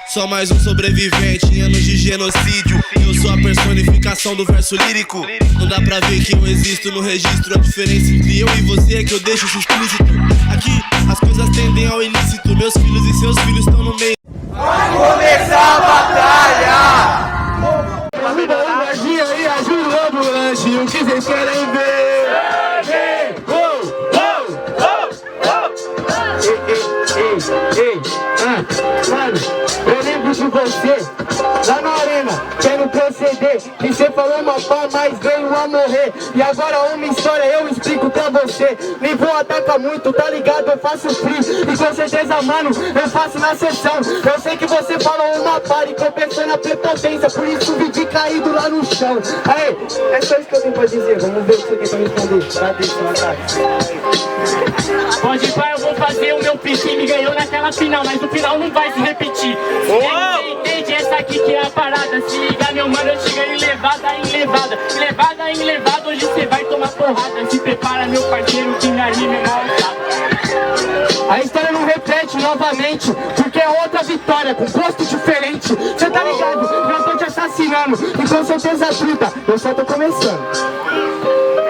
Só mais um sobrevivente em anos de genocídio. Eu sou a personificação do verso lírico. Não dá pra ver que eu existo no registro. A diferença entre eu e você é que eu deixo isso explícito. Aqui as coisas tendem ao ilícito. Meus filhos e seus filhos estão no meio. Vai começar a batalha! Magia aí, ajuda o ambulante. O que vocês querem ver? Mano, eu lembro de você lá na arena, quero proceder. Que cê falou uma pá, mas veio a morrer. E agora uma história eu explico pra você. Nem vou atacar muito, tá ligado? Eu faço free. E com certeza, mano, eu faço na sessão. Eu sei que você falou uma pá e que eu pensei na prepotência. Por isso vivi caído lá no chão. Aí, é só isso que eu tenho pra dizer. Vamos ver o que você tem pra responder. Cadê seu ataque? Pode ir, pai, eu vou fazer o meu pitch. Me ganhou naquela final, mas o final não vai se repetir. Você entende? Essa aqui que é a parada. Se liga, meu mano, eu te ganho levada em levada. Levada em levada, hoje você vai tomar porrada. Se prepara, meu parceiro, que minha rima é mal usada. A história não repete novamente, porque é outra vitória, com gosto diferente. Cê tá ligado? Eu tô te assassinando, e com certeza truta, eu só tô começando.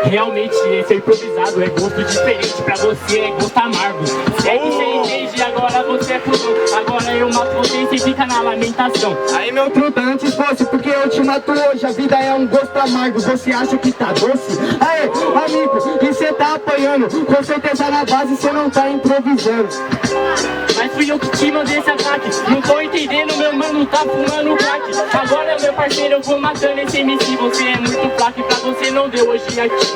Realmente, esse é improvisado, é gosto diferente. Pra você é gosto amargo. Segue, você entende, agora você é fusão. Agora eu mato você e você fica na lamentação. Aí meu truta, antes fosse porque eu te mato hoje. A vida é um gosto amargo, você acha que tá doce? Aê, amigo, e você tá apanhando. Com certeza na base você não tá improvisando. Mas fui eu que te mandei esse ataque. Não tô entendendo, meu mano tá fumando crack. Agora meu parceiro, eu vou matando esse MC. Você é muito fraco e pra você não deu hoje aqui.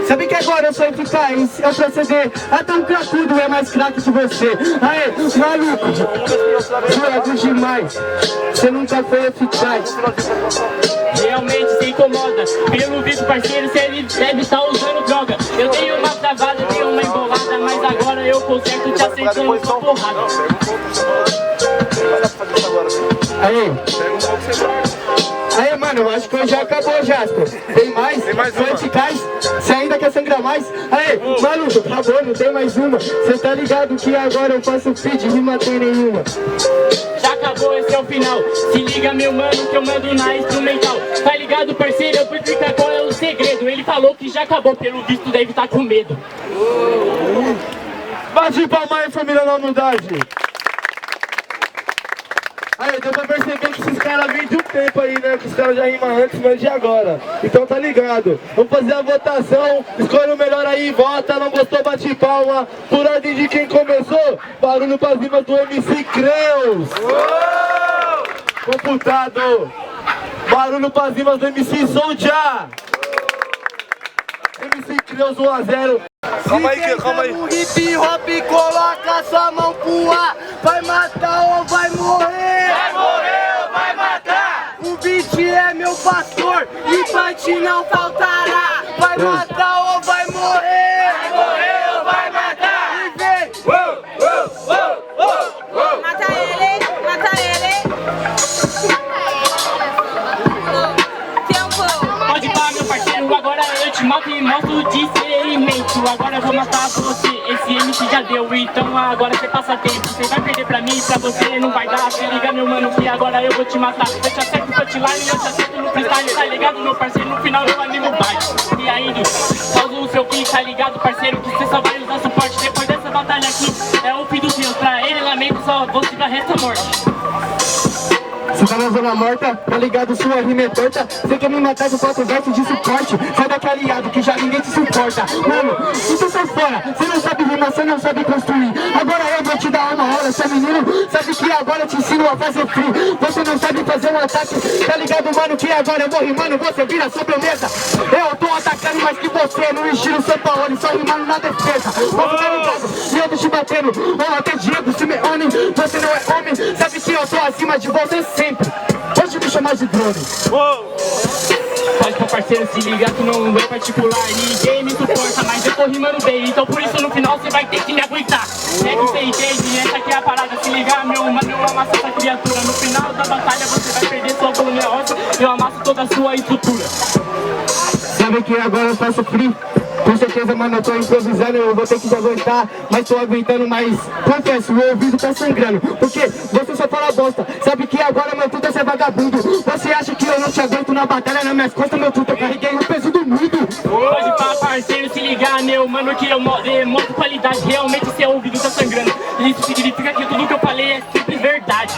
Sabe que agora eu sou eficaz, eu proceder. Até um cracudo é mais craque que você. Aê, maluco, zoado demais. Você nunca foi eficaz. Realmente se incomoda. Pelo visto, parceiro, você deve estar usando droga. Eu tenho uma travada, tenho uma embolada, mas agora eu conserto te aceitando sua porrada. Aí, mano, eu acho que hoje já acabou, Jasper. Tem mais? Tem mais uma. Eficaz? Você ainda quer sangrar mais? Aí, maluco, acabou, não tem mais uma. Você tá ligado que agora eu faço feed e rima tem nenhuma. Já acabou, esse é o final. Se liga, meu mano, que eu mando na instrumental. Tá ligado, parceiro? Eu vou explicar qual é o segredo. Ele falou que já acabou, pelo visto deve estar com medo. Bate palma aí, família na humildade. Aí, deu pra perceber que esses caras vêm de um tempo aí, né? Que os caras já rimam antes, mas de agora. Então tá ligado. Vamos fazer a votação. Escolhe o melhor aí, vota. Não gostou, bate palma. Por ordem de quem começou, barulho pra cima do MC Creus. Computado. Barulho pra cima do MC Soulja. MC Creus 1-0. Calma aí, calma aí. No hip hop, coloca sua mão pro ar. Vai matar ou vai morrer? Vai morrer ou vai matar? O beat é meu pastor e pra ti não faltará. Vai matar ou vai morrer? Vai morrer ou vai matar? E vem! Mata ele, mata ele. Tempo. Pode parar, meu parceiro, agora eu te mato e mostro discernimento. Agora eu vou matar você, esse MC já deu. Então agora você passa tempo. Você vai perder pra mim, pra você não vai dar. Se liga, meu mano, que agora eu vou te matar. Eu te acerto no punchline, eu te acerto no freestyle. Tá ligado, meu parceiro, no final eu animo o baile. E aí, causa o seu fim, tá ligado, parceiro, que você só vai usar suporte. Depois dessa batalha aqui, é o fim dos meus. Pra ele, lamento, só você vai resta morte. Você tá na zona morta, tá ligado, sua rima é torta. Você quer me matar com 4 versos de suporte. Sai daqui aliado que já ninguém te suporta. Mano, isso sai fora. Você não sabe rimar, você não sabe construir. Agora eu vou te dar uma aula, seu menino. Sabe que agora eu te ensino a fazer free. Você não sabe fazer um ataque. Tá ligado, mano, que agora eu vou rimando. Você vira sobremesa. Eu tô atacando mais que você. No estilo São Paulo, só rimando na defesa. Você tá ligado, e eu tô te batendo. Ou até Diego Simeone. Você não é homem, sabe que eu tô acima de você sempre. Pode me chamar de drone. Pode pro parceiro, se liga que não é particular. Ninguém me suporta, mas eu tô rimando bem. Então por isso no final você vai ter que me aguentar. É que você entende, essa aqui é a parada. Se ligar, meu mano, eu amasso essa criatura. No final da batalha você vai perder sua coluna óssea. Eu amasso toda a sua estrutura. Sabe que agora eu faço free. Com certeza, mano, eu tô improvisando, eu vou ter que aguentar, mas tô aguentando, mas confesso, o ouvido tá sangrando. Porque você só fala bosta, sabe que agora meu tudo é ser vagabundo. Você acha que eu não te aguento na batalha, nas minhas costas, meu tudo eu carreguei o peso do mundo. Pode pá, parceiro, se ligar, meu mano, que eu mostro qualidade, realmente seu ouvido tá sangrando. Isso significa que tudo que eu falei é sempre verdade.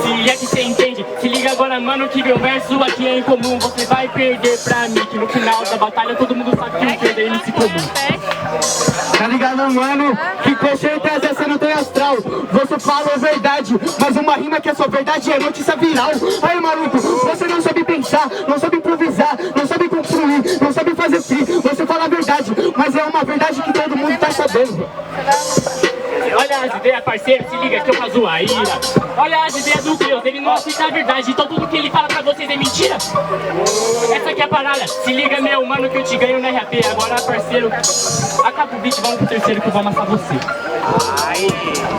Se é que você entende, se liga agora, mano, que meu verso aqui é incomum. Você vai perder pra mim, que no final da batalha todo mundo sabe que eu perder nesse comum. Tá ligado, mano? Que com certeza você não tem astral. Você fala a verdade, mas uma rima que é só verdade é notícia viral. Aí, maluco, você não sabe pensar, não sabe improvisar, não sabe construir, não sabe fazer free. Você fala a verdade, mas é uma verdade que todo mundo tá sabendo. Olha as ideias, parceiro, se liga que eu faço a ira. Olha as ideias do Deus, ele não aceita a verdade, então tudo que ele fala pra vocês é mentira. Essa aqui é a parada, se liga, meu mano, que eu te ganho na RAP. Agora, parceiro, acaba o beat, vamos pro terceiro que eu vou amassar você.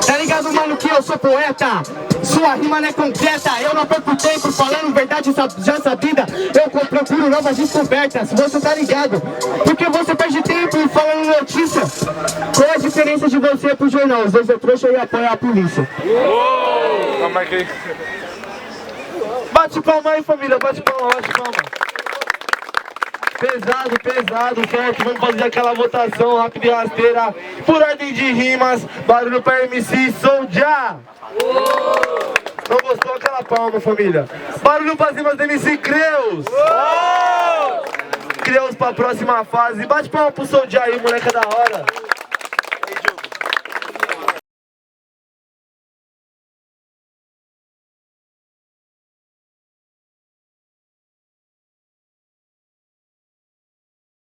Tá ligado, mano, que eu sou poeta? Sua rima não é concreta, eu não perco tempo falando verdade já sabida. Eu procuro novas descobertas, você tá ligado? Porque você perde tempo falando notícia. Qual a diferença de você pro jornal? Os dois é trouxa e apoia a polícia. Calma aí. Bate palma aí, família, bate palma, bate palma. Pesado, certo? Vamos fazer aquela votação rápida e rasteira. Por ordem de rimas, barulho pra MC Soulja. Não gostou aquela palma, família? Barulho pra rimas do MC Creus. Creus pra próxima fase. Bate palma pro Soulja aí, moleque da hora.